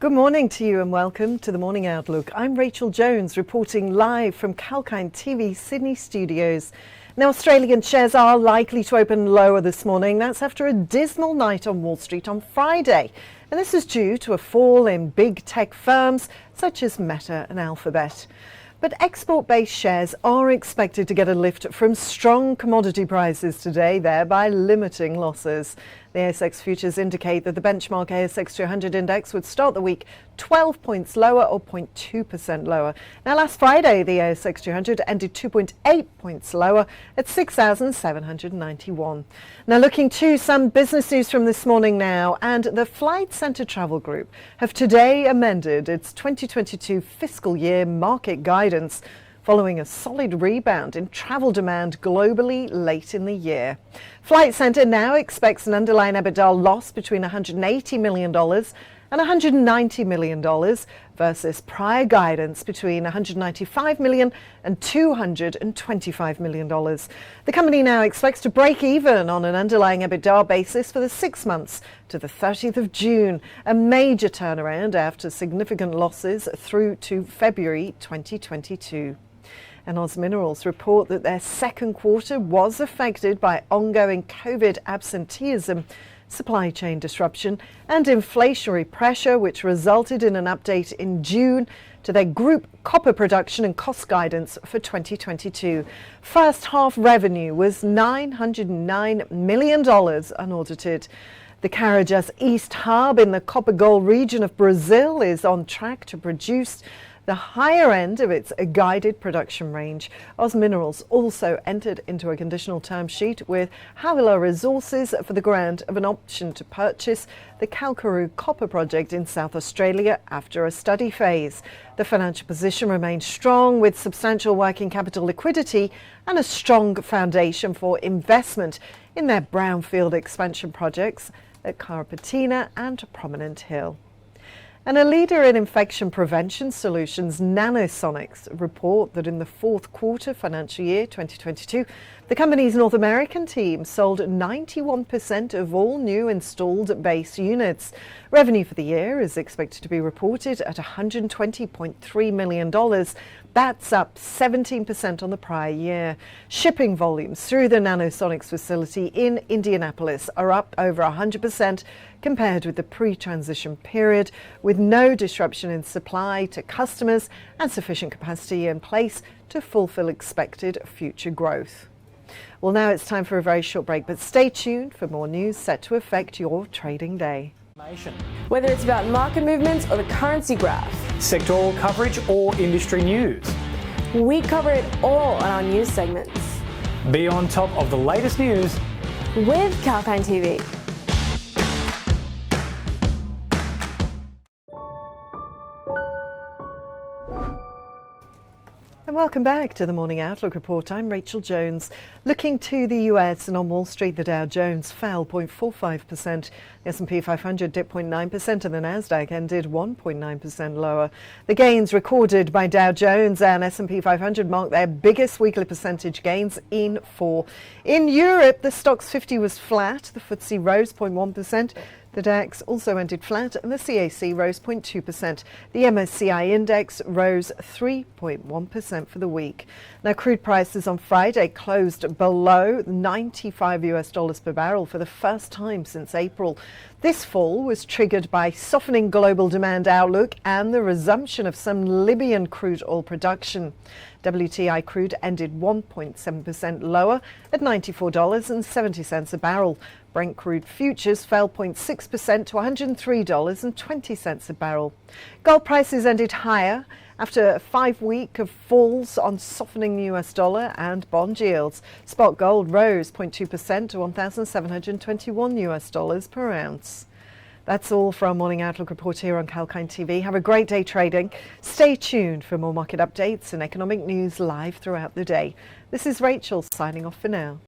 Good morning to you and welcome to the Morning Outlook. I'm Rachel Jones reporting live from Kalkine TV Sydney studios. Now, Australian shares are likely to open lower this morning. That's after a dismal night on Wall Street on Friday. And this is due to a fall in big tech firms such as Meta and Alphabet. But export-based shares are expected to get a lift from strong commodity prices today, thereby limiting losses. The ASX futures indicate that the benchmark ASX 200 index would start the week 12 points lower or 0.2% lower. Now, last Friday, the ASX 200 ended 2.8 points lower at 6,791. Now, looking to some business news from this morning now, and the Flight Centre Travel Group have today amended its 2022 fiscal year market guidance, following a solid rebound in travel demand globally late in the year. Flight Centre now expects an underlying EBITDA loss between $180 million and $190 million versus prior guidance between $195 million and $225 million. The company now expects to break even on an underlying EBITDA basis for the 6 months to the 30th of June, a major turnaround after significant losses through to February 2022. And Oz Minerals report that their second quarter was affected by ongoing COVID absenteeism, supply chain disruption and inflationary pressure, which resulted in an update in June to their group copper production and cost guidance for 2022. First half revenue was $909 million unaudited. The Carajás East hub in the copper gold region of Brazil is on track to produce the higher end of its guided production range. Oz Minerals also entered into a conditional term sheet with Havila Resources for the grant of an option to purchase the Kalkine copper project in South Australia after a study phase. The financial position remains strong with substantial working capital liquidity and a strong foundation for investment in their brownfield expansion projects at Carrapateena and Prominent Hill. And a leader in infection prevention solutions, Nanosonics, report that in the fourth quarter financial year 2022, the company's North American team sold 91% of all new installed base units. Revenue for the year is expected to be reported at $120.3 million. That's up 17% on the prior year. Shipping volumes through the Nanosonics facility in Indianapolis are up over 100% compared with the pre-transition period, with no disruption in supply to customers and sufficient capacity in place to fulfill expected future growth. Well, now it's time for a very short break, but stay tuned for more news set to affect your trading day. Whether it's about market movements or the currency graph, sectoral coverage or industry news, we cover it all on our news segments. be on top of the latest news With Kalkine TV. And welcome back to the Morning Outlook Report. I'm Rachel Jones. Looking to the US, and on Wall Street, the Dow Jones fell 0.45%, the S&P 500 dipped 0.9%, and the Nasdaq ended 1.9% lower. The gains recorded by Dow Jones and S&P 500 marked their biggest weekly percentage gains in 4. In Europe, the Stoxx 50 was flat, the FTSE rose 0.1%. The DAX also ended flat and the CAC rose 0.2%. The MSCI index rose 3.1% for the week. Now, crude prices on Friday closed below $95 per barrel for the first time since April. This fall was triggered by softening global demand outlook and the resumption of some Libyan crude oil production. WTI crude ended 1.7% lower at $94.70 a barrel. Brent crude futures fell 0.6% to $103.20 a barrel. Gold prices ended higher after a 5-week of falls on softening US dollar and bond yields. Spot gold rose 0.2% to $1,721 per ounce. That's all for our Morning Outlook Report here on Kalkine TV. Have a great day trading. Stay tuned for more market updates and economic news live throughout the day. This is Rachel signing off for now.